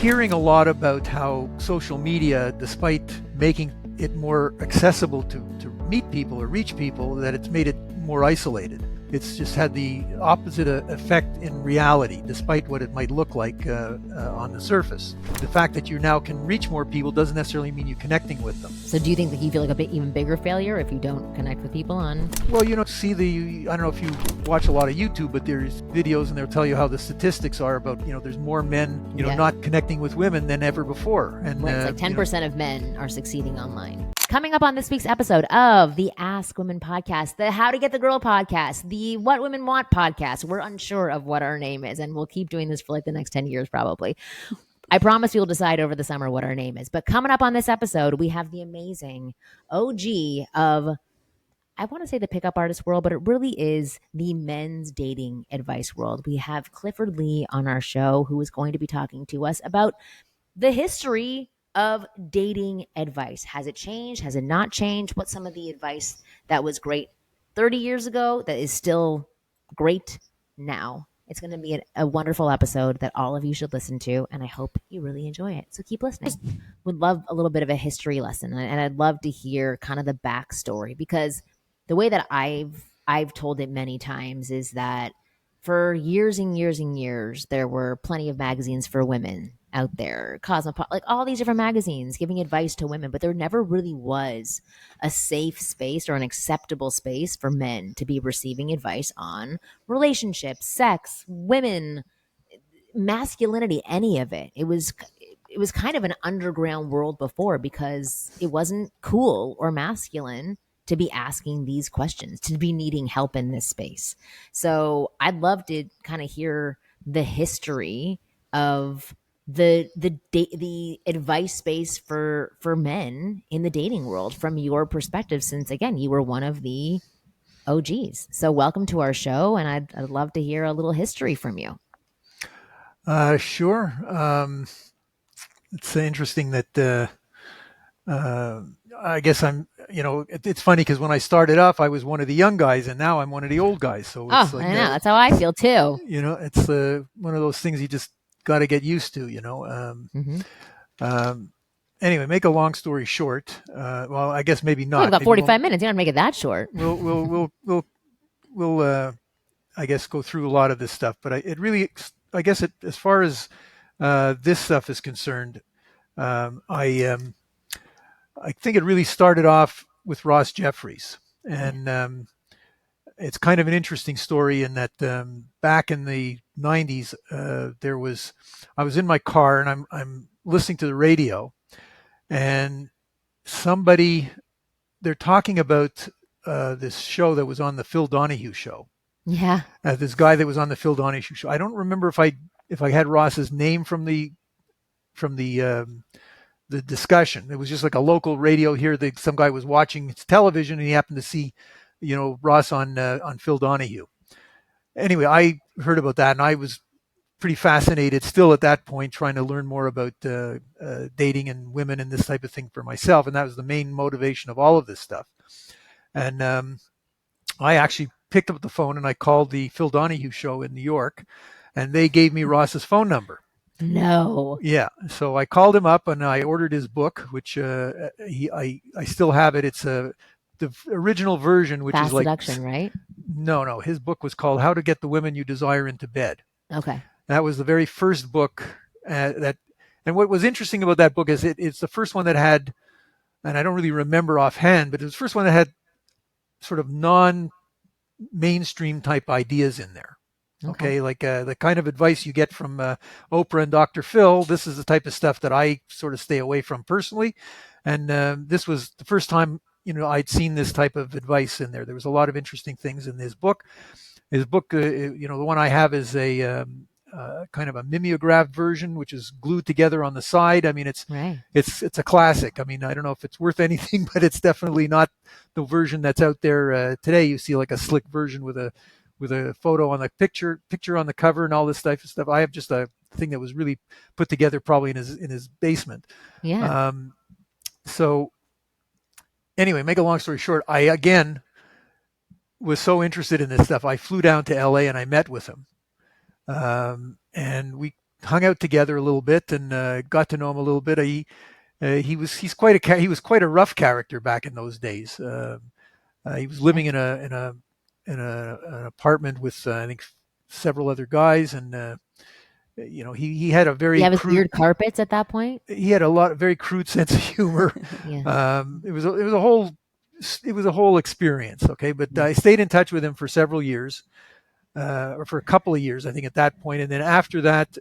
hearing a lot about how social media, despite making it more accessible to meet people or reach people, that it's made it more isolated. It's just had the opposite effect in reality, despite what it might look like on the surface. The fact that you now can reach more people doesn't necessarily mean you're connecting with them. So do you think that you feel like a bit even bigger failure if you don't connect with people on? Well, I don't know if you watch a lot of YouTube, but there's videos and they'll tell you how the statistics are about, there's more men, not connecting with women than ever before. And it's like 10% of men are succeeding online. Coming up on this week's episode of the Ask Women podcast, the How to Get the Girl podcast, the What Women Want podcast. We're unsure of what our name is, and we'll keep doing this for like the next 10 years probably. I promise you'll decide over the summer what our name is. But coming up on this episode, we have the amazing OG of, I want to say the pickup artist world, but it really is the men's dating advice world. We have Clifford Lee on our show, who is going to be talking to us about the history of dating advice. Has it changed? Has it not changed? What's some of the advice that was great 30 years ago that is still great now? It's going to be a wonderful episode that all of you should listen to, and I hope you really enjoy it. So keep listening. Would love a little bit of a history lesson, and I'd love to hear kind of the backstory, because the way that I've told it many times is that for years and years and years, there were plenty of magazines for women out there, Cosmopolitan, like all these different magazines giving advice to women, but there never really was a safe space or an acceptable space for men to be receiving advice on relationships, sex, women, masculinity, any of it. It was kind of an underground world before, because it wasn't cool or masculine to be asking these questions, to be needing help in this space. So I'd love to kind of hear the history of the advice space for men in the dating world from your perspective, since again you were one of the OGs. So welcome to our show, and I'd love to hear a little history from you. Sure. It's interesting that I guess it's funny because when I started off, I was one of the young guys, and now I'm one of the old guys. So it's I know, that's how I feel too. It's one of those things you just got to get used to. Anyway, make a long story short. Well, I guess maybe not. We've got 45 minutes. You don't make it that short. We'll I guess go through a lot of this stuff, but I guess as far as this stuff is concerned, I think it really started off with Ross Jeffries, and it's kind of an interesting story in that back in the 90s, I was in my car and I'm listening to the radio, and they're talking about this show that was on the Phil Donahue show. Yeah. This guy that was on the Phil Donahue show. I don't remember if I had Ross's name from the discussion. It was just like a local radio here. Some guy was watching television and he happened to see, Ross on Phil Donahue. Anyway, I heard about that and I was pretty fascinated still at that point, trying to learn more about dating and women and this type of thing for myself. And that was the main motivation of all of this stuff. And I actually picked up the phone and I called the Phil Donahue show in New York, and they gave me Ross's phone number. No. Yeah. So I called him up and I ordered his book, which I still have it. It's the original version, which Fast is like Seduction, right? No. His book was called How to Get the Women You Desire into Bed. Okay. That was the very first book and what was interesting about that book is it's the first one that had, and I don't really remember offhand, but it was the first one that had sort of non-mainstream type ideas in there. Okay, like the kind of advice you get from Oprah and Dr. Phil. This is the type of stuff that I sort of stay away from personally. And this was the first time, I'd seen this type of advice in there. There was a lot of interesting things in his book. His book, the one I have is a kind of a mimeograph version, which is glued together on the side. I mean, it's a classic. I mean, I don't know if it's worth anything, but it's definitely not the version that's out there today. You see like a slick version with a photo on the picture on the cover and all this type of stuff. I have just a thing that was really put together probably in his basement. Yeah. So anyway, make a long story short, I again was so interested in this stuff. I flew down to LA and I met with him. And we hung out together a little bit and got to know him a little bit. He was quite a rough character back in those days. He was Yeah. living an apartment with I think several other guys, and he had a You very have his crude weird carpets at that point. he had a lot of very crude sense of humor. Yeah. It was a whole experience. Okay, but Yeah. I stayed in touch with him for several years, or for a couple of years, I think, at that point, and then after that,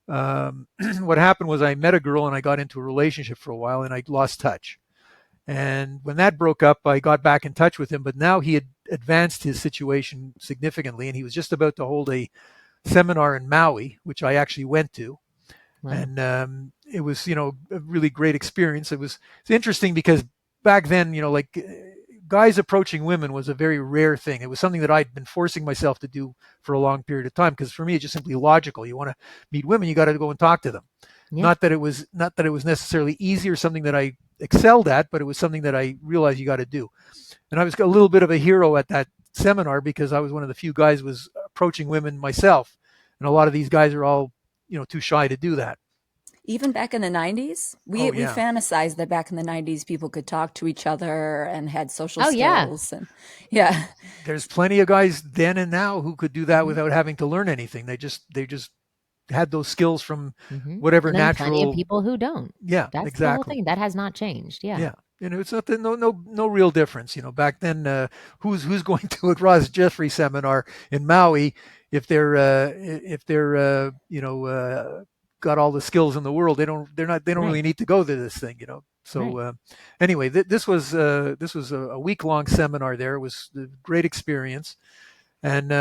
what happened was I met a girl and I got into a relationship for a while, and I lost touch. And when that broke up, I got back in touch with him, but now he had advanced his situation significantly, and he was just about to hold a seminar in Maui, which I actually went to, Wow. and it was a really great experience. It's interesting because back then, like guys approaching women was a very rare thing. It was something that I'd been forcing myself to do for a long period of time because for me it's just simply logical. You want to meet women, you got to go and talk to them. Yeah. Not that it was necessarily easy or something that I excelled at, but it was something that I realized you got to do. And I was a little bit of a hero at that seminar because I was one of the few guys who was approaching women myself, and a lot of these guys are all too shy to do that. Even back in the 90s, Oh we yeah, fantasized that back in the 90s people could talk to each other and had social Oh yeah. skills. And yeah. there's plenty of guys then and now who could do that Mhm. without having to learn anything. They just had those skills from whatever And then plenty of natural. people who don't. Yeah, That's the whole exactly. thing. That has not changed. Yeah. Yeah, it's not no real difference. Back then, who's going to a Ross Jeffries seminar in Maui if they're got all the skills in the world? They don't Right. really need to go to this thing. So Right. anyway, this was a week long seminar there. It was a great experience, and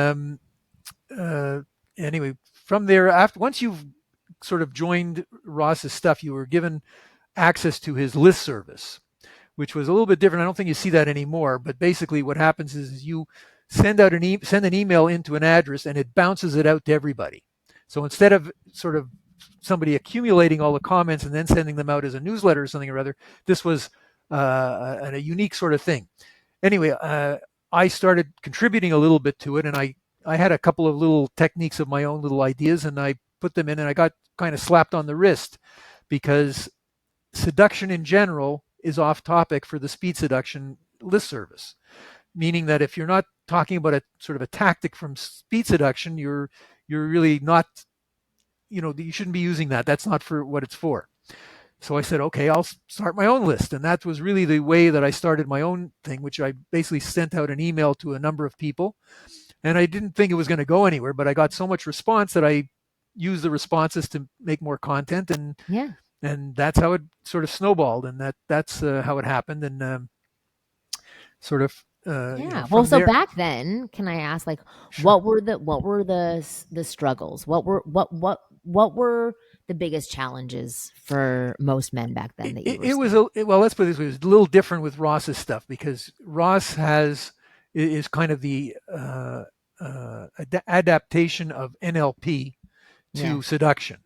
uh, anyway, from there, after once you've sort of joined Ross's stuff, you were given access to his list service, which was a little bit different. I don't think you see that anymore. But basically, what happens is you send an email into an address, and it bounces it out to everybody. So instead of sort of somebody accumulating all the comments and then sending them out as a newsletter or something or other, this was a unique sort of thing. Anyway, I started contributing a little bit to it, and I had a couple of little techniques of my own, little ideas, and I put them in, and I got kind of slapped on the wrist because seduction in general is off topic for the speed seduction list service, meaning that if you're not talking about a sort of a tactic from speed seduction, you're really not, you shouldn't be using that. That's not for what it's for. So I said, okay, I'll start my own list. And that was really the way that I started my own thing, which I basically sent out an email to a number of people. And I didn't think it was going to go anywhere, but I got so much response that I used the responses to make more content, Yeah. and that's how it sort of snowballed, and that's how it happened, and sort of Yeah. Well, from so there. back then, can I ask, like, Sure. what were the struggles? What were the biggest challenges for most men back then that you were It was seeing? well, let's put it this way, it was a little different with Ross's stuff because Ross is kind of the adaptation of NLP Yeah. to seduction.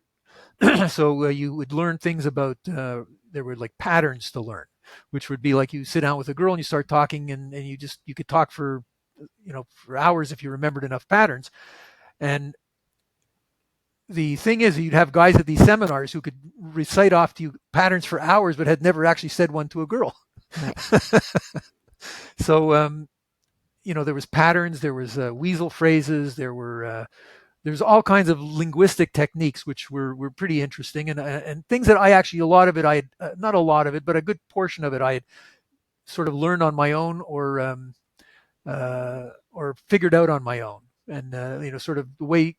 So you would learn things about there were like patterns to learn, which would be like you sit down with a girl and you start talking, and you could talk for for hours if you remembered enough patterns. And the thing is, you'd have guys at these seminars who could recite off to you patterns for hours, but had never actually said one to a girl. Right. So there was patterns, there was weasel phrases, there's all kinds of linguistic techniques which were pretty interesting, and things that I actually, a lot of it I had, not a lot of it, but a good portion of it I had sort of learned on my own, or figured out on my own, and sort of the way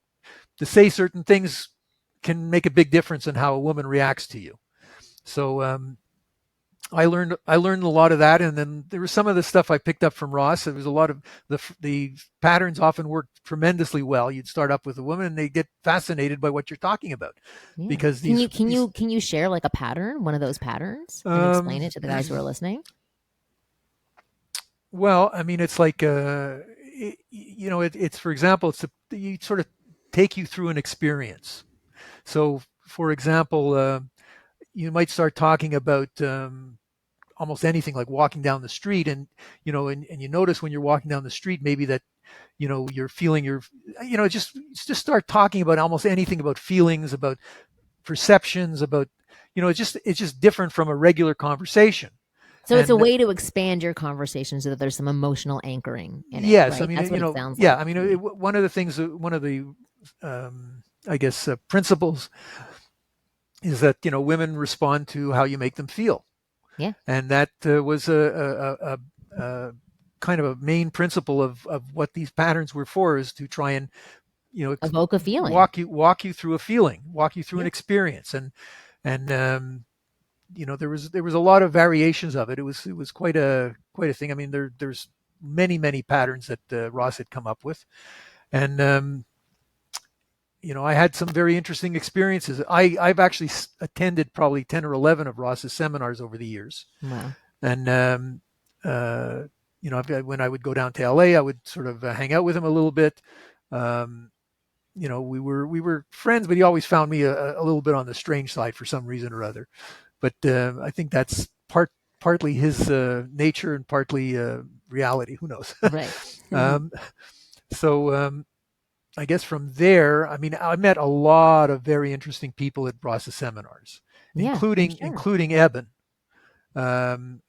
to say certain things can make a big difference in how a woman reacts to you. So I learned a lot of that, and then there was some of the stuff I picked up from Ross. There was a lot of the patterns often work tremendously well. You'd start up with a woman, and they get fascinated by what you're talking about, Yeah. because Can you these share like a pattern, one of those patterns, and um, explain it to the guys who are listening? well, I mean, it's like it's for example, you sort of take you through an experience. So, for example, you might start talking about almost anything, like walking down the street, and and you notice when you're walking down the street maybe that you're feeling just start talking about almost anything, about feelings, about perceptions, about it's just different from a regular conversation. So it's a And way to expand your conversation so that there's some emotional anchoring in it, yes, I right? mean, That's what it sounds yeah, like I to mean, me. one of the things, one of the, I guess, principles is that women respond to how you make them feel, Yeah. and that was a kind of a main principle of what these patterns were for, is to try and Evoke a feeling. walk you through a feeling, walk you through an Yeah. experience, and there was a lot of variations of it. It was quite a thing. I mean, there's many patterns that Ross had come up with, and I had some very interesting experiences. I've actually attended probably 10 or 11 of Ross's seminars over the years, Wow. and uh, when I would go down to LA, I would sort of hang out with him a little bit. Um, we were friends, but he always found me a little bit on the strange side for some reason or other. But I think that's partly his nature and partly reality. Who knows? Right. um, so I guess from there, I mean, I met a lot of very interesting people at Ross's seminars, Yeah, I'm including sure. Eben. And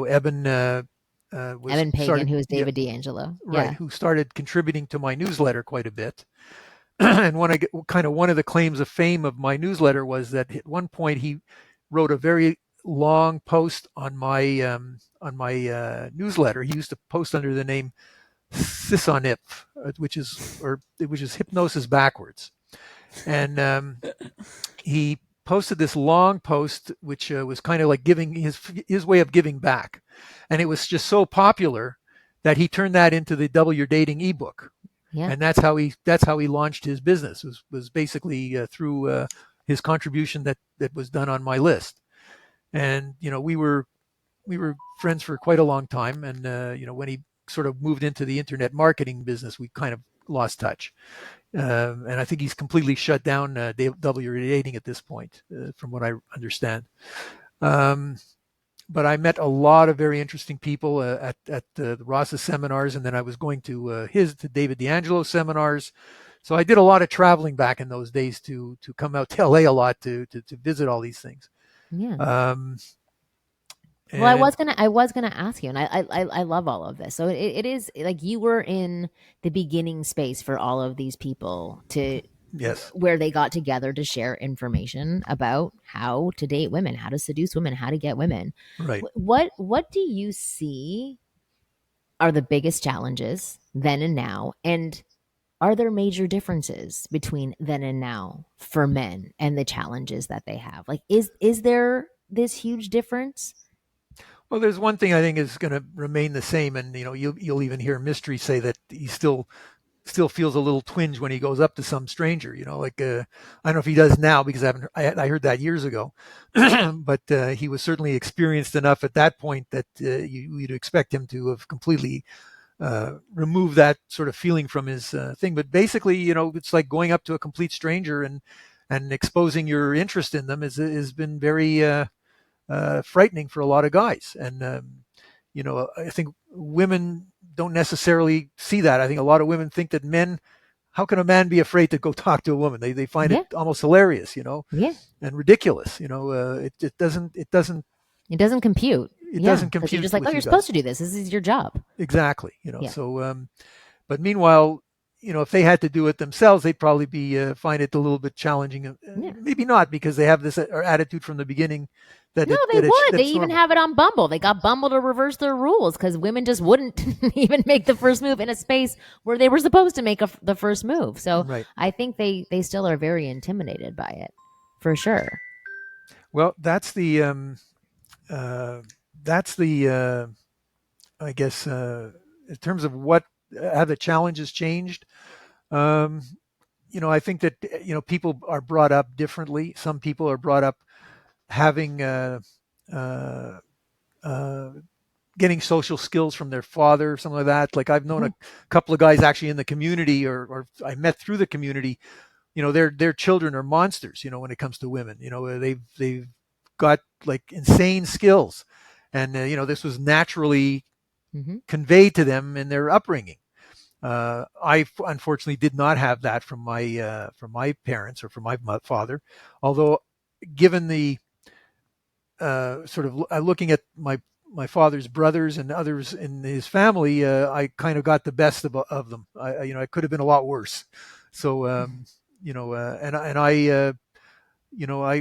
Eben was Evan Pagan, started, who is yeah, David D'Angelo. right, Yeah. who started contributing to my newsletter quite a bit. And one of the claims of fame of my newsletter was that at one point he wrote a very long post on my newsletter. He used to post under the name Sisonip, which is hypnosis backwards. And he posted this long post, which was kind of like giving his way of giving back, and it was just so popular that he turned that into the Double Your Dating ebook, Yeah. and that's how he launched his business. Was basically through his contribution that was done on my list, and we were friends for quite a long time, and when he sort of moved into the internet marketing business, we kind of lost touch. And I think he's completely shut down W Dating at this point, from what I understand. Um, but I met a lot of very interesting people at the Ross's seminars, and then I was going to David D'Angelo seminars. So I did a lot of traveling back in those days to come out to LA a lot to visit all these things. Yeah. Um, Well, I and was gonna ask you, and I love all of this. So it is like you were in the beginning space for all of these people to yes, where they got together to share information about how to date women, how to seduce women, how to get women. right. What do you see are the biggest challenges then and now, and are there major differences between then and now for men and the challenges that they have? Like, is there this huge difference? Well, there's one thing I think is going to remain the same, and you'll even hear Mystery say that he still feels a little twinge when he goes up to some stranger. Like I don't know if he does now, because I heard that years ago, but he was certainly experienced enough at that point that you'd expect him to have completely removed that sort of feeling from his thing. But basically, it's like going up to a complete stranger and exposing your interest in them has been very frightening for a lot of guys. And I think women don't necessarily see that. I think a lot of women think that how can a man be afraid to go talk to a woman? They find it Yeah, almost hilarious, yeah. and ridiculous. It doesn't compute. It Yeah, doesn't because you're compute just like, oh, with you're you supposed guys. to do this. This is your job. Exactly. Yeah, So but meanwhile, if they had to do it themselves, they'd probably be find it a little bit challenging. yeah. Maybe not, because they have this attitude from the beginning that No, they would. They it's even normal. have it on Bumble. They got Bumble to reverse their rules because women just wouldn't even make the first move in a space where they were supposed to make the first move. So Right. I think they still are very intimidated by it, for sure. Well, uh, that's the I guess in terms of what how the challenge has changed. Um, I think that people are brought up differently. Some people are brought up having uh, uh, getting social skills from their father, something like that. Like I've known Yeah, a couple of guys actually in the community, or I met through the community. Their children are monsters. When it comes to women, they've got like insane skills, and this was naturally Mm-hmm. convey to them in their upbringing. I unfortunately did not have that from my parents or from my father, although given the sort of looking at my father's brothers and others in his family, I kind of got the best of them. I could have been a lot worse. So, and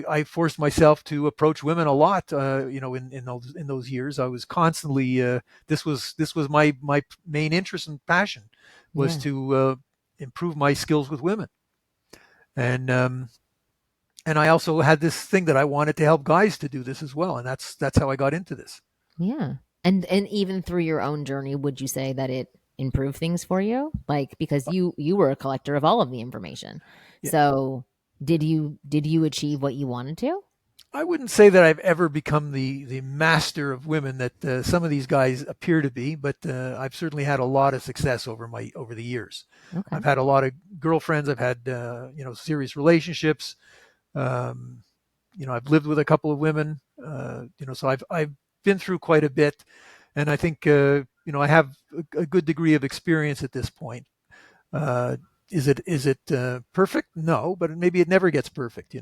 I forced myself to approach women a lot. In those years, I was constantly. This was my main interest and passion, was Yeah. to improve my skills with women, and I also had this thing that I wanted to help guys to do this as well, and that's how I got into this. Yeah. And even through your own journey, would you say that it improved things for you? Like, because you were a collector of all of the information. Yeah. So did you achieve what you wanted to? I wouldn't say that I've ever become the master of women that some of these guys appear to be, but I've certainly had a lot of success over the years. Okay. I've had a lot of girlfriends. I've had serious relationships. Um, I've lived with a couple of women. So I've been through quite a bit, and I think I have a good degree of experience at this point. Uh, is it perfect? No, but maybe it never gets perfect.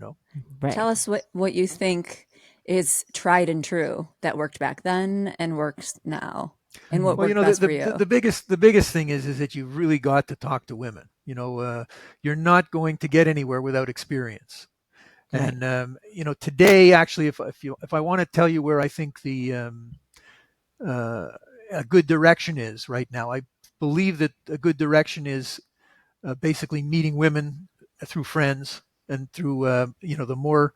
Right. Tell us what you think is tried and true that worked back then and works now, and what Well, worked the, best for the you. the biggest thing is that you've really got to talk to women. You're not going to get anywhere without experience. Right. And today, actually, if I want to tell you where I think uh, a good direction is right now, I believe that a good direction is basically meeting women through friends and through the more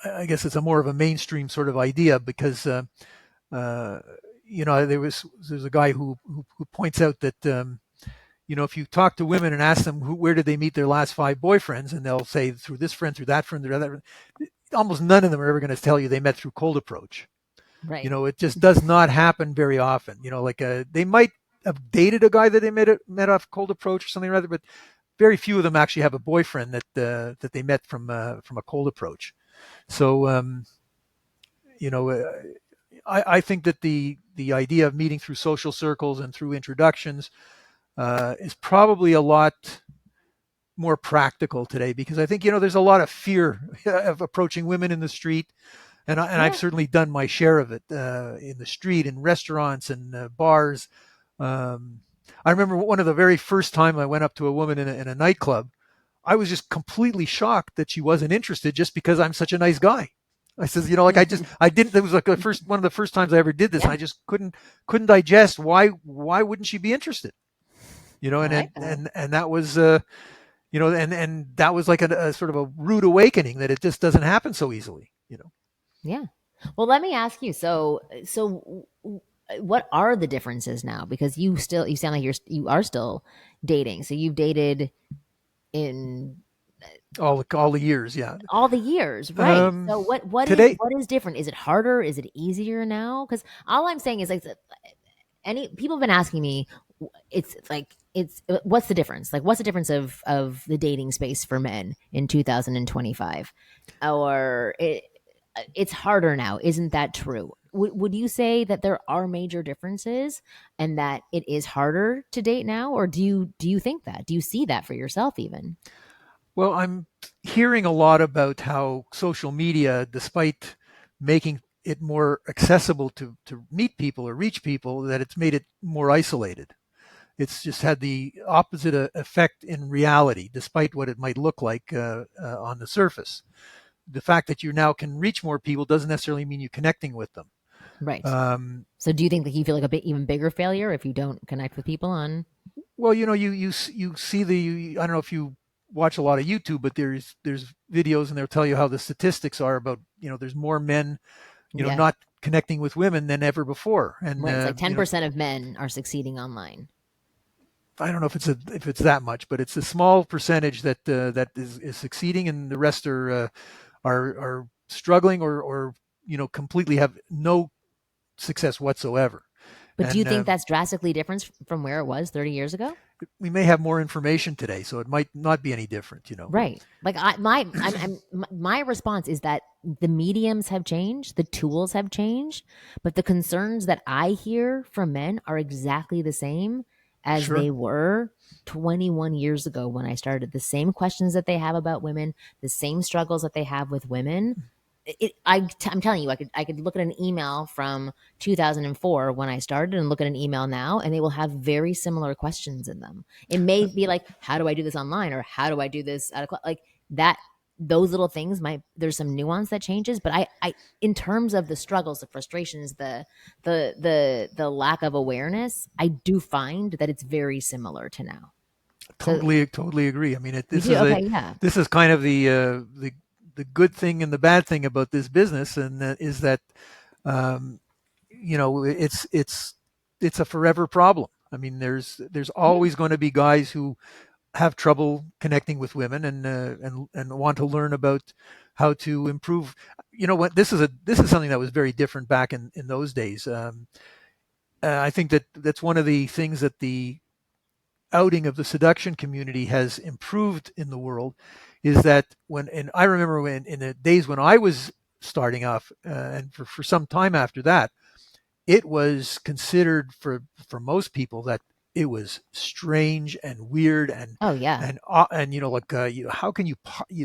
I guess it's a more of a mainstream sort of idea, because uh, there's a guy who points out that if you talk to women and ask them where did they meet their last five boyfriends, and they'll say through this friend, through that friend, through that friend, almost none of them are ever going to tell you they met through cold approach. Right. It just does not happen very often. Like they might have dated a guy that they met off cold approach or something or other, but very few of them actually have a boyfriend that they met from a cold approach. So you know, uh, I think that the idea of meeting through social circles and through introductions is probably a lot more practical today, because I think there's a lot of fear of approaching women in the street, and I've Yeah. certainly done my share of it in the street, in restaurants and bars. Um, I remember one of the very first time I went up to a woman in a nightclub. I was just completely shocked that she wasn't interested just because I'm such a nice guy. I says, like I didn't. It was like one of the first times I ever did this, and Yeah. I just couldn't digest why wouldn't she be interested? I And like and that. and that was and that was like a sort of a rude awakening that it just doesn't happen so easily. Yeah. Well, let me ask you. What are the differences now? Because you sound like you are still dating. So you've dated in All the years, yeah. all the years, right? Um, So what is today, what is different? Is it harder? Is it easier now? Because all I'm saying is like any people have been asking me, it's like it's what's the difference? Like what's the difference of the dating space for men in 2025? Or it's harder now. Isn't that true? Would you say that there are major differences and that it is harder to date now, or do you think that? Do you see that for yourself even? well, I'm hearing a lot about how social media, despite making it more accessible to meet people or reach people, that it's made it more isolated. It's just had the opposite effect in reality, despite what it might look like on the surface. The fact that you now can reach more people doesn't necessarily mean you're connecting with them. Right. Um, So do you think that you feel like a bit even bigger failure if you don't connect with people on? well, you see I don't know if you watch a lot of YouTube, but there's videos and they'll tell you how the statistics are about there's more men Yeah. not connecting with women than ever before, and Right. It's like 10% of men are succeeding online. I don't know if it's that much, but it's a small percentage that is succeeding, and the rest are struggling or completely have no success whatsoever. But do you And think that's drastically different from where it was 30 years ago? we may have more information today, so it might not be any different, you know. Right. Like my response is that the mediums have changed, the tools have changed, but the concerns that I hear from men are exactly the same as Sure. they were 21 years ago when I started. The same questions that they have about women, the same struggles that they have with women. I'm telling you, I could look at an email from 2004 when I started and look at an email now, and they will have very similar questions in them. It may be like, how do I do this online, or how do I do this at like that? Those little things might, there's some nuance that changes, but I in terms of the struggles, the frustrations, the lack of awareness, I do find that it's very similar to now. So Totally agree. I mean, you do, okay, yeah, this is kind of the good thing and the bad thing about this business, and that is that um, you know, it's a forever problem. I mean, there's yeah. always going to be guys who have trouble connecting with women, and want to learn about how to improve. You know what? This is something that was very different back in those days. I think that that's one of the things that the outing of the seduction community has improved in the world, is that and I remember when in the days when I was starting off, and for some time after that, it was considered for most people that it was strange and weird, Oh yeah. and you know, like how can you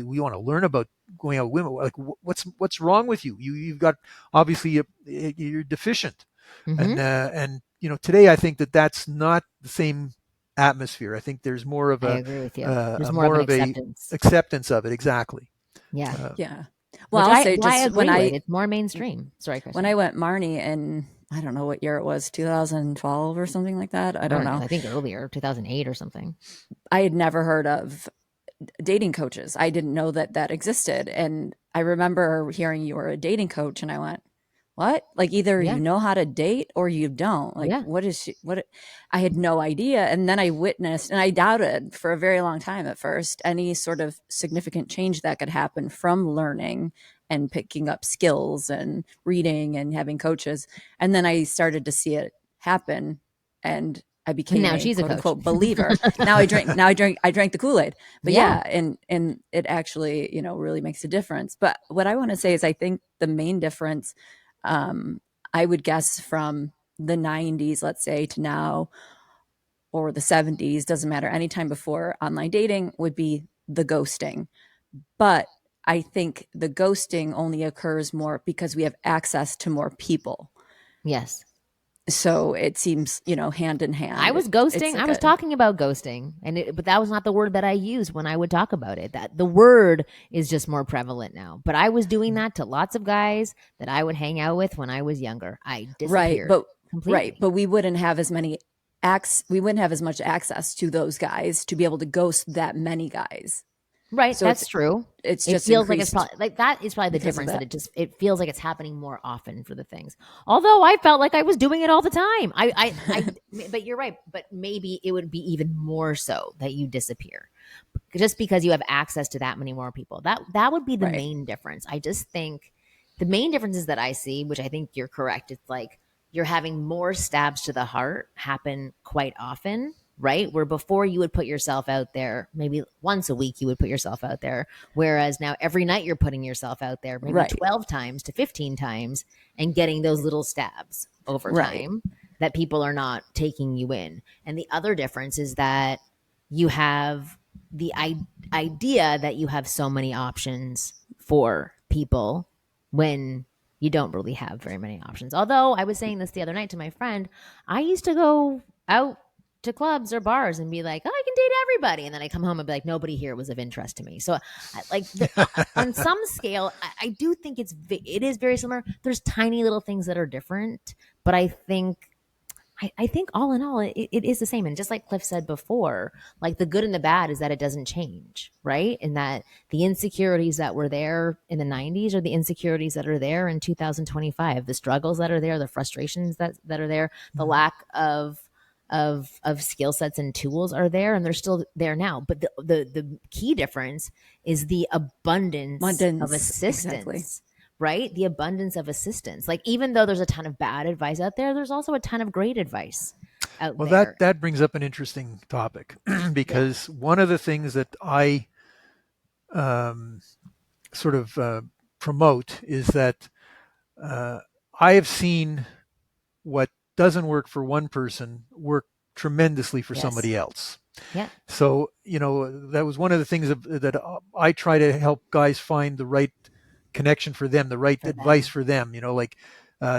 want to learn about going out with women, like what's wrong with you, you've got obviously you're deficient. Mm-hmm. And you know, today I think that that's not the same atmosphere. I think there's more of I agree with you. There's a more of more an of a acceptance. acceptance of it, exactly. Yeah. uh, Yeah. Well, Which I'll I say well, I just agree with. It's more mainstream. Sorry, when Kristen. I went Marni in, I don't know what year it was, 2012 or something like that. I don't know. I think earlier, 2008 or something. I had never heard of dating coaches. I didn't know that that existed. And I remember hearing you were a dating coach, and I went, what? Like either Yeah. you know how to date or you don't. Like Yeah. what is she, what? I had no idea. And then I witnessed, and I doubted for a very long time at first any sort of significant change that could happen from learning and picking up skills and reading and having coaches. And then I started to see it happen, and I And became now a she's a quote coach. unquote believer. I drank the Kool-Aid. But Yeah. and it actually, really makes a difference. But what I want to say is I think the main difference, I would guess from the 90s, let's say, to now, or the 70s, doesn't matter, anytime before online dating, would be the ghosting. But I think the ghosting only occurs more because we have access to more people. Yes. So it seems, hand in I hand. was It's ghosting. I like was talking about ghosting, but that was not the word that I used when I would talk about it. That the word is just more prevalent now. But I was doing that to lots of guys that I would hang out with when I was younger. I right, disappeared but completely. we wouldn't have as many we wouldn't have as much access to those guys to be able to ghost that many guys. Right, So that's true. it's It just feels like it's increased probably like that is probably the because of difference, that that. it feels like it's happening more often for the things. Although I felt like I was doing it all the time. But you're right. But maybe it would be even more so that you disappear just because you have access to that many more people. That would be the Right. main difference. I just think the main differences that I see, which I think you're correct, it's like you're having more stabs to the heart happen quite often, right? Where before you would put yourself out there, maybe once a week you would put yourself out there, whereas now every night you're putting yourself out there, maybe Right. 12 times to 15 times, and getting those little stabs over Right. time that people are not taking you in. And the other difference is that you have the idea that you have so many options for people when you don't really have very many options. Although I was saying this the other night to my friend, I used to go out to clubs or bars and be like, oh, I can date everybody. And then I come home and be like, nobody here was of interest to me. So on some scale, I do think it is very similar. There's tiny little things that are different, but I think all in all, it is the same. And just like Cliff said before, like the good and the bad is that it doesn't change, right? And that the insecurities that were there in the 90s are the insecurities that are there in 2025. The struggles that are there, the frustrations that are there, the lack of skill sets and tools are there, and they're still there now. But the key difference is the abundance of assistance. Exactly. right? The abundance of assistance. Like, even though there's a ton of bad advice out there, there's also a ton of great advice out Well, there. that brings up an interesting topic Yeah. because one of the things that I um, sort of promote is that uh, I have seen what doesn't work for one person work tremendously for Yes. somebody else. Yeah. So, that was one of the things that I try to help guys find the right connection for them, the right For advice them. for them.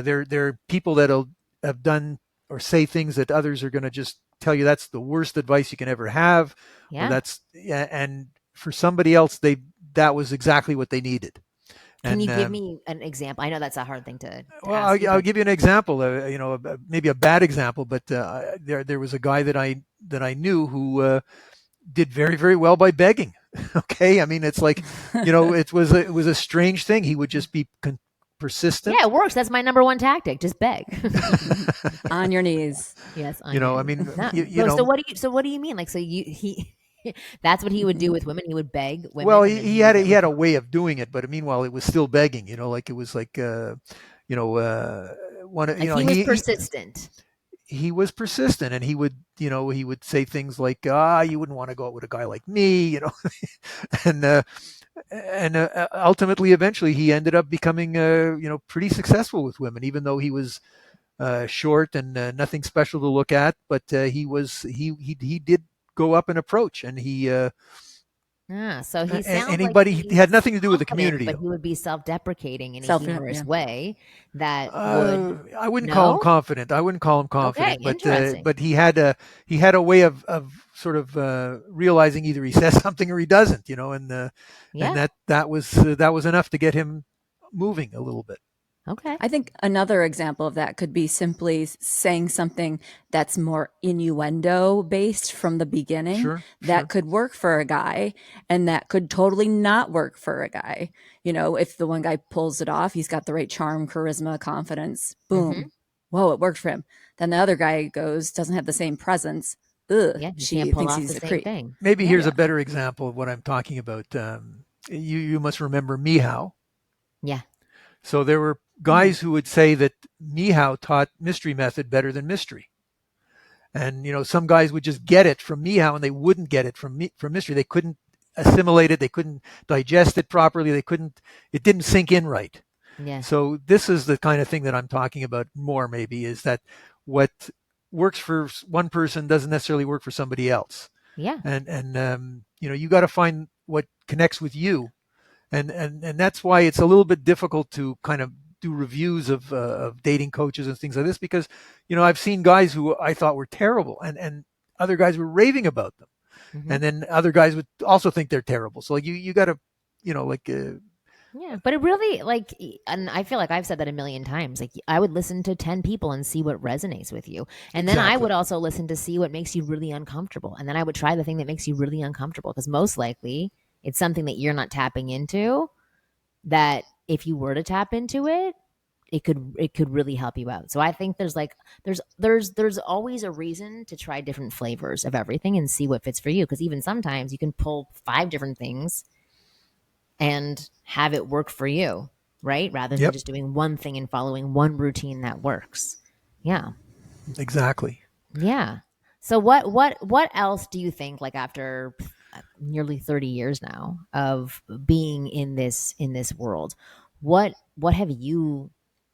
There are people that'll have done or say things that others are going to just tell you that's the worst advice you can ever have, or Yeah. that's yeah, and for somebody else, that was exactly what they needed. Can you And give me an example? I know that's a hard thing to well, ask you, I'll but give you an example. Maybe a bad example, but there was a guy that I knew who did very very well by begging. Okay, I mean it's like, it was a strange thing. He would just be yeah, persistent. it works. That's my number one tactic. Just beg. On your knees. Yes, on You your know, I knees. mean, No, so what do you mean? Like, so he that's what he would do with women. He would beg well, women, and he, then he he would had a, get he had a results. way of doing it, but meanwhile, it was still begging. Like it was like, you know, one, Like, he was persistent. he was persistent, and he would say things like, you wouldn't want to go out with a guy like me. and ultimately, eventually, he ended up becoming pretty successful with women, even though he was short and nothing special to look at. But he did go up and approach, and Ah, so he sounds like anybody he had he's nothing to do with the confident, community but though. he would be self-deprecating in a Self, humorous yeah. way that would I wouldn't call him no? confident. I wouldn't call him Okay, confident, but interesting. he had a way of sort of realizing either he says something or he doesn't, and Yeah. that was enough to get him moving a little bit. Okay. I think another example of that could be simply saying something that's more innuendo based from the beginning Sure, that sure. could work for a guy and that could totally not work for a guy. If the one guy pulls it off, he's got the right charm, charisma, confidence, Mhm. boom. Whoa, it worked for him. Then the other guy doesn't have the same presence. Ugh, Yeah, you can't she pull thinks off the he's a same creep. thing. Maybe Yeah. here's Yeah. a better example of what I'm talking about. You must remember Mihao. Yeah. So there were Hmm. guys who would say that Mihao taught mystery method better than mystery. And some guys would just get it from Mihao, and they wouldn't get it from mystery. They couldn't assimilate it. They couldn't digest it properly. They couldn't. It didn't sink in right. Yeah. So this is the kind of thing that I'm talking about more. Maybe is that what works for one person doesn't necessarily work for somebody else. Yeah. And you got to find what connects with you, and that's why it's a little bit difficult to kind of do reviews of dating coaches and things like this, because I've seen guys who I thought were terrible, and other guys were raving about them, Mhm. and then other guys would also think they're terrible. So like you got to like Yeah, but it really, like, and I feel like I've said that a million times. Like, I would listen to 10 people and see what resonates with you. And then I would exactly. also listen to see what makes you really uncomfortable. And then I would try the thing that makes you really uncomfortable, because most likely it's something that you're not tapping into, that if you were to tap into it, it could really help you out. So I think there's always a reason to try different flavors of everything and see what fits for you, because even sometimes you can pull 5 different things and have it work for you, right? Rather than Yep, just doing one thing and following one routine that works. Yeah. exactly. Yeah. So what else do you think, like, after nearly 30 years now of being in this world, what have you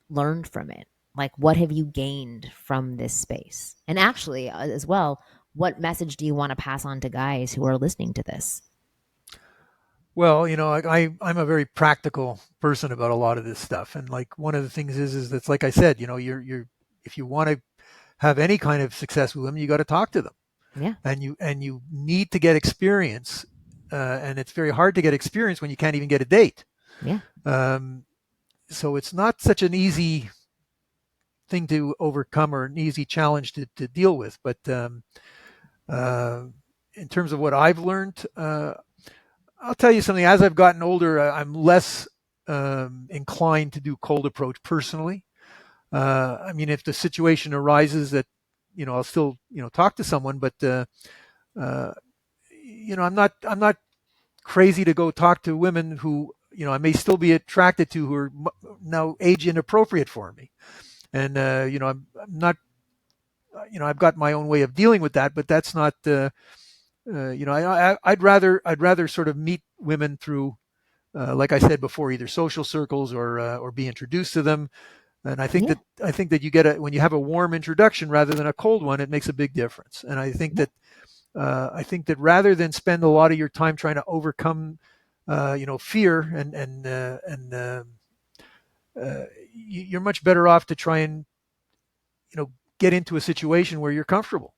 learned from it? Like, what have you gained from this space? And actually, as well, what message do you want to pass on to guys who are listening to this? Well, I'm a very practical person about a lot of this stuff, and like one of the things is that's like I said, you're if you want to have any kind of success with them, you got to talk to them, Yeah. and you need to get experience, and it's very hard to get experience when you can't even get a date. Yeah. Um, so it's not such an easy thing to overcome or an easy challenge to deal with. But uh, in terms of what I've learned, I'll tell you something. As I've gotten older, I'm less inclined to do cold approach personally. I mean, if the situation arises that, I'll still, talk to someone, but uh, I'm not crazy to go talk to women who, I may still be attracted to who are now age inappropriate for me. And, I'm not, I've got my own way of dealing with that, but that's not, I'd rather sort of meet women through, like I said before, either social circles or be introduced to them. And Yeah. I think that you get when you have a warm introduction rather than a cold one, it makes a big difference. And Yeah. I think that rather than spend a lot of your time trying to overcome, fear you're much better off to try and get into a situation where you're comfortable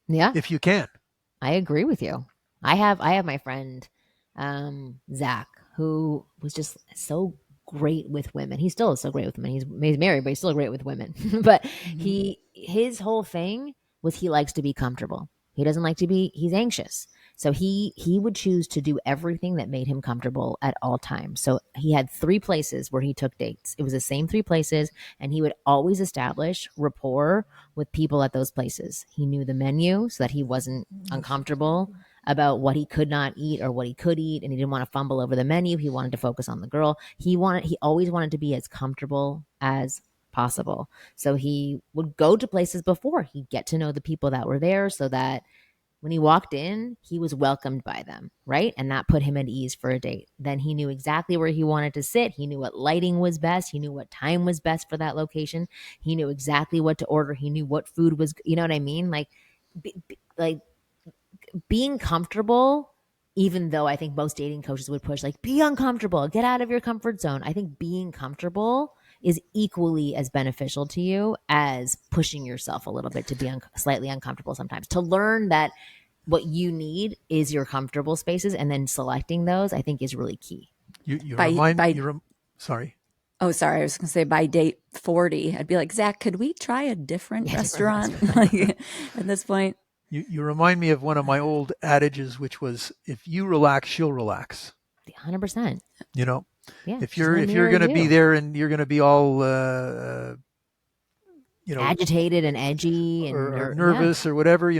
Yeah. if you can. I agree with you. I have my friend Zach, who was just so great with women. He still is so great with women. He's married, but he's still great with women. But Mm-hmm. his whole thing was he likes to be comfortable. He doesn't like to be he's anxious. So he would choose to do everything that made him comfortable at all times. So he had three places where he took dates. It was the same three places, and he would always establish rapport with people at those places. He knew the menu so that he wasn't uncomfortable about what he could not eat or what he could eat, and he didn't want to fumble over the menu. He wanted to focus on the girl. He always wanted to be as comfortable as possible. So he would go to places before he'd get to know the people that were there so that when he walked in, he was welcomed by them, right? And that put him at ease for a date. Then he knew exactly where he wanted to sit. He knew what lighting was best. He knew what time was best for that location. He knew exactly what to order. He knew what food was, you know what I mean? Like being comfortable, even though I think most dating coaches would push, like, be uncomfortable, get out of your comfort zone. I think being comfortable is equally as beneficial to you as pushing yourself a little bit to be slightly uncomfortable sometimes. To learn that what you need is your comfortable spaces and then selecting those, I think is really key. You By remind by you. Sorry. Oh, sorry. I was going to say by date 40, I'd be like, Zach, could we try a different Yeah, different restaurant? restaurant. Like at this point. You remind me of one of my old adages, which was, if you relax, she'll relax. 100%. You know, Yeah, she's going to if you're mirror going to be you. there and you're going to be all you know Agitated and edgy and or yeah, nervous or whatever,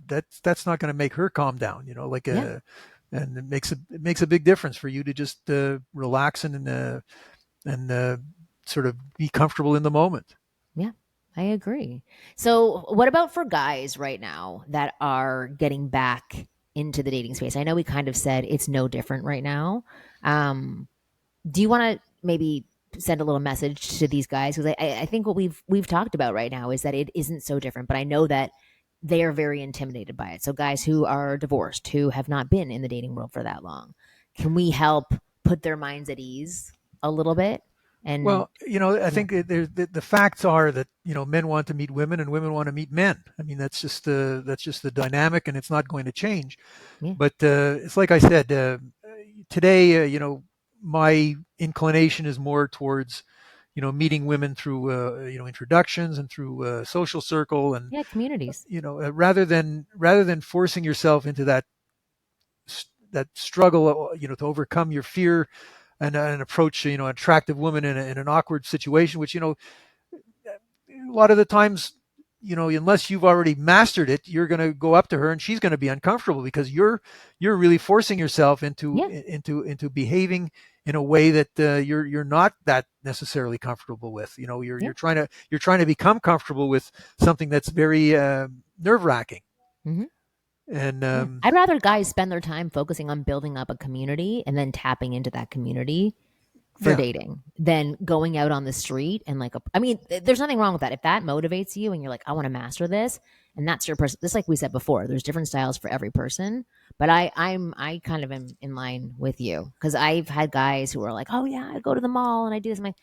that's not going to make her calm down. yeah. And it makes a big difference for you to just relax and sort of be comfortable in the moment. Yeah, I agree. So, what about for guys right now that are getting back into the dating space? I know we kind of said it's no different right now. Um, do you want to maybe send a little message to these guys? Because I think what we've talked about right now is that it isn't so different, but I know that they are very intimidated by it. So, guys who are divorced, who have not been in the dating world for that long, can we help put their minds at ease a little bit? And Well, I yeah, think the facts are that men want to meet women and women want to meet men. I mean, that's just the dynamic, and it's not going to change. yeah, But it's like I said today. My inclination is more towards meeting women through introductions and through social circle, and yeah, communities. rather than forcing yourself into that struggle, to overcome your fear and approach an attractive woman in an awkward situation, which a lot of the times, unless you've already mastered it, you're going to go up to her and she's going to be uncomfortable because you're really forcing yourself Yeah, into behaving in a way that you're not that necessarily comfortable with. yeah. You're trying to become comfortable with something that's very nerve wracking. Hmm. And Yeah. I'd rather guys spend their time focusing on building up a community and then tapping into that community for yeah, dating than going out on the street and I mean, there's nothing wrong with that. If that motivates you and you're like, I want to master this, and that's your person, just like we said before, there's different styles for every person. But I kind of am in line with you because I've had guys who are like, oh yeah, I go to the mall and I do this. I'm like,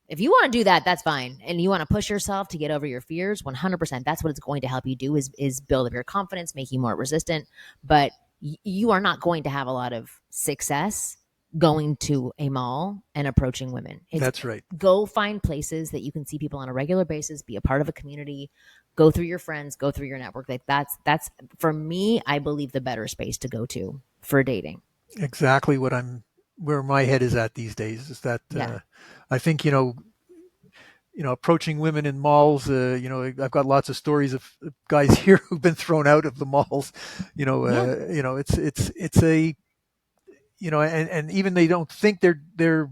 if you want to do that, that's fine. And you want to push yourself to get over your fears, 100%. That's what it's going to help you do is build up your confidence, make you more resistant. But you are not going to have a lot of success going to a mall and approaching women. It's that's right. go find places that you can see people on a regular basis, be a part of a community, go through your friends, go through your network. Like that's for me, I believe the better space to go to for dating. Exactly where my head is at these days is that Yeah. I think approaching women in malls. I've got lots of stories of guys here who've been thrown out of the malls. Yeah. It's a and even they don't think they're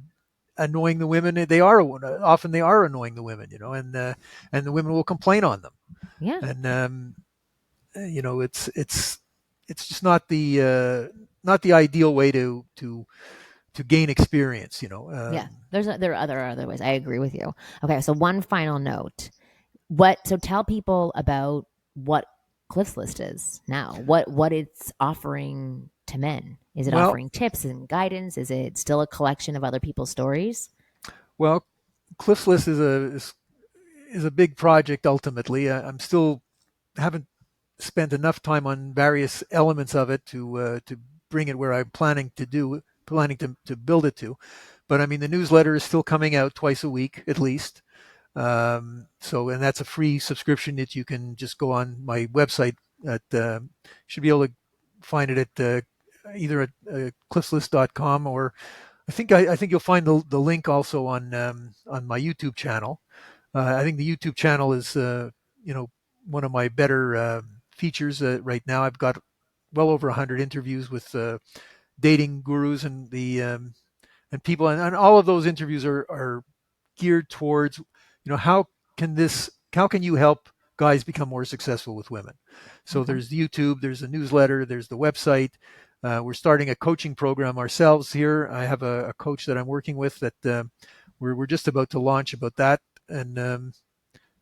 annoying the women. They are often they are annoying the women, and the women will complain on them. Yeah. And it's just not the ideal way to gain experience. Yeah. There are other ways. I agree with you. Okay. So one final note. So tell people about what Cliff's List is now. What it's offering to men. Is it Well, offering tips and guidance? Is it still a collection of other people's stories? well, Cliff's List is a big project. Ultimately, I'm still haven't spent enough time on various elements of it to bring it where I'm planning to build it to. But I mean, the newsletter is still coming out twice a week at least. And that's a free subscription that you can just go on my website at, should be able to find it at either at cliffslist.com, or I think you'll find the link also on my YouTube channel. I think the YouTube channel is one of my better features right now. I've got well over 100 interviews with dating gurus and people, and all of those interviews are geared towards, how can you help guys become more successful with women? So Okay. there's YouTube, there's the newsletter, there's the website. We're starting a coaching program ourselves here. I have a coach that I'm working with that we're just about to launch about that, and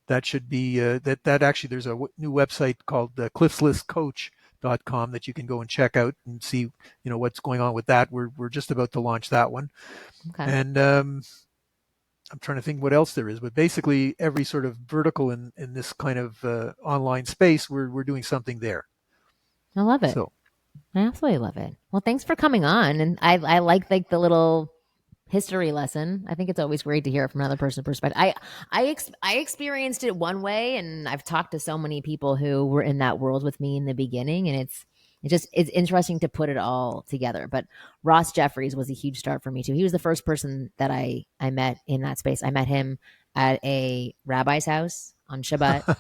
that should be that actually there's a new website called cliffslistcoach.com that you can go and check out and see what's going on with that. We're just about to launch that one, Okay. and I'm trying to think what else there is, but basically every sort of vertical in this kind of online space, we're doing something there. I love it. So I absolutely love it. Well, thanks for coming on. And I like the little history lesson. I think it's always great to hear it from another person's perspective. I experienced it one way, and I've talked to so many people who were in that world with me in the beginning, and it's interesting to put it all together. But Ross Jeffries was a huge start for me too. He was the first person that I met in that space. I met him at a rabbi's house on Shabbat.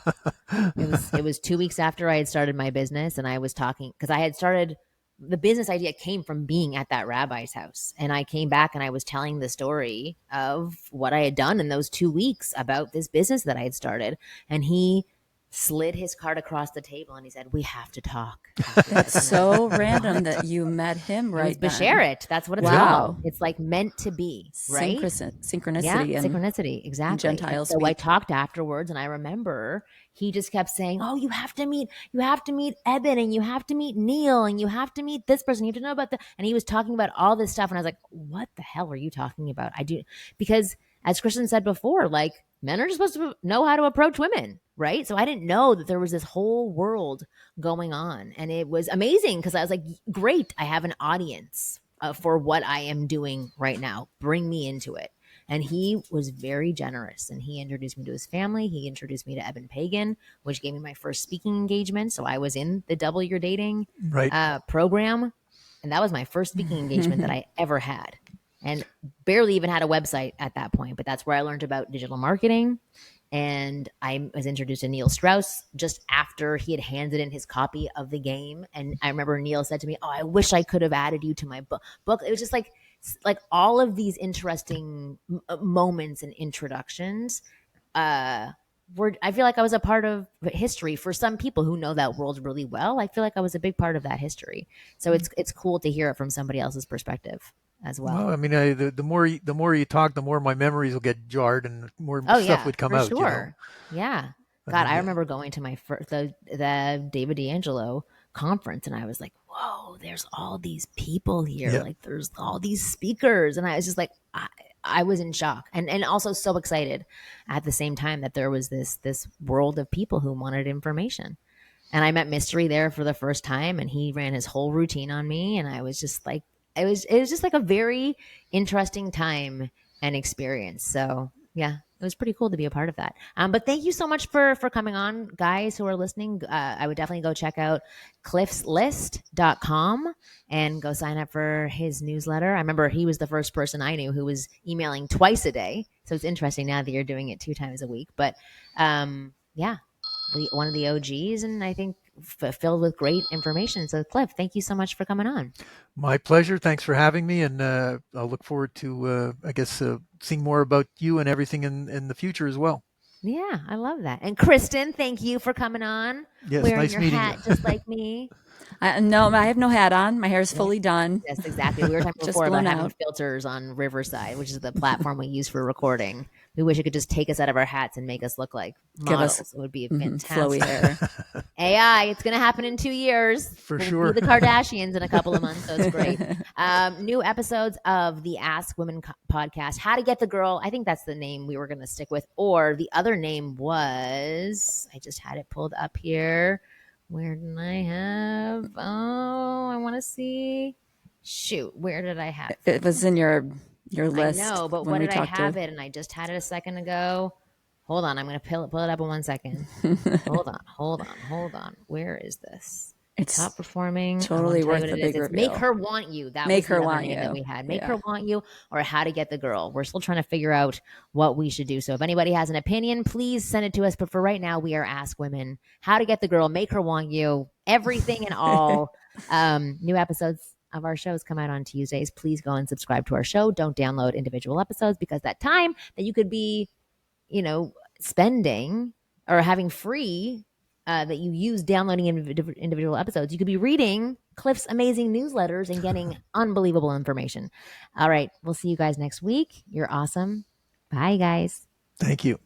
It was 2 weeks after I had started my business, and I was talking because I had started the business idea came from being at that rabbi's house. And I came back and I was telling the story of what I had done in those 2 weeks about this business that I had started. And he slid his card across the table and he said, "We have to talk after That's this." so random that you met him It was right then. Basheret. That's what it's Wow. called. It's like meant to be, right? Synchronicity. Yeah, and synchronicity, exactly. Gentile So I speak. talked afterwards, and I remember he just kept saying, "Oh, you have to meet Eben, and you have to meet Neil, and you have to meet this person. You have to know about the." And he was talking about all this stuff, and I was like, "What the hell are you talking about?" I do because, as Kristen said before, like men are supposed to know how to approach women, right? So I didn't know that there was this whole world going on, and it was amazing because I was like, "Great, I have an audience." For what I am doing right now, bring me into it. And he was very generous, and he introduced me to his family. He introduced me to Eben Pagan, which gave me my first speaking engagement. So I was in the Double Your Dating right. program, and that was my first speaking engagement that I ever had, and barely even had a website at that point. But that's where I learned about digital marketing. And I was introduced to Neil Strauss just after he had handed in his copy of the game. And I remember Neil said to me, "Oh, I wish I could have added you to my book." It was just like all of these interesting moments and introductions. I feel like I was a part of history for some people who know that world really well. I feel like I was a big part of that history. So it's cool to hear it from somebody else's perspective as well. Well, I mean, the more you talk, the more my memories will get jarred, and more Oh stuff yeah, would come for out. sure. Yeah. I God, mean, I remember going to my first the David D'Angelo conference, and I was like, "Whoa, there's all these people here! yeah, Like, there's all these speakers," and I was just like, I was in shock, and also so excited at the same time that there was this world of people who wanted information. And I met Mystery there for the first time, and he ran his whole routine on me, and I was just like, it was just like a very interesting time and experience. So yeah, it was pretty cool to be a part of that. But thank you so much for coming on, guys who are listening. I would definitely go check out cliffslist.com and go sign up for his newsletter. I remember he was the first person I knew who was emailing twice a day. So it's interesting now that you're doing it 2 times a week. But yeah, one of the OGs, and I think filled with great information. So, Cliff, thank you so much for coming on. My pleasure. Thanks for having me, and I'll look forward to, I guess, seeing more about you and everything in the future as well. Yeah, I love that. And Kristen, thank you for coming on, Yes, wearing nice your meeting you. hat just like me. No, I have no hat on. My hair is Yeah. fully done. Yes, exactly. We were talking Just before about blown having out. filters on Riverside, which is the platform we use for recording. We wish it could just take us out of our hats and make us look like Give us models. It would be flowy fantastic. hair. AI, it's going to happen in 2 years. For We'll sure. be the Kardashians in a couple of months, so it's great. New episodes of the Ask Women podcast, How to Get the Girl. I think that's the name we were going to stick with. Or the other name was, I just had it pulled up here. Where did I have? Oh, I want to see. Shoot, where did I have It was in your I list know, but when what we did I talked have to. it? And I just had it a second ago. Hold on, I'm going to pull it up in 1 second. Hold on. Where is this? It's Top performing. I want totally to tell you worth what the it is. big It's Make reveal. Her Want You. That Make was the Her other Want name that You. we had. Make Yeah. Her Want You, or How to Get the Girl. We're still trying to figure out what we should do. So if anybody has an opinion, please send it to us. But for right now, we are Ask Women. How to Get the Girl, Make Her Want You, everything and all. New episodes of our shows come out on Tuesdays. Please go and subscribe to our show. Don't download individual episodes, because that time that you could be, spending or having free, that you use downloading individual episodes, you could be reading Cliff's amazing newsletters and getting unbelievable information. All right. We'll see you guys next week. You're awesome. Bye, guys. Thank you.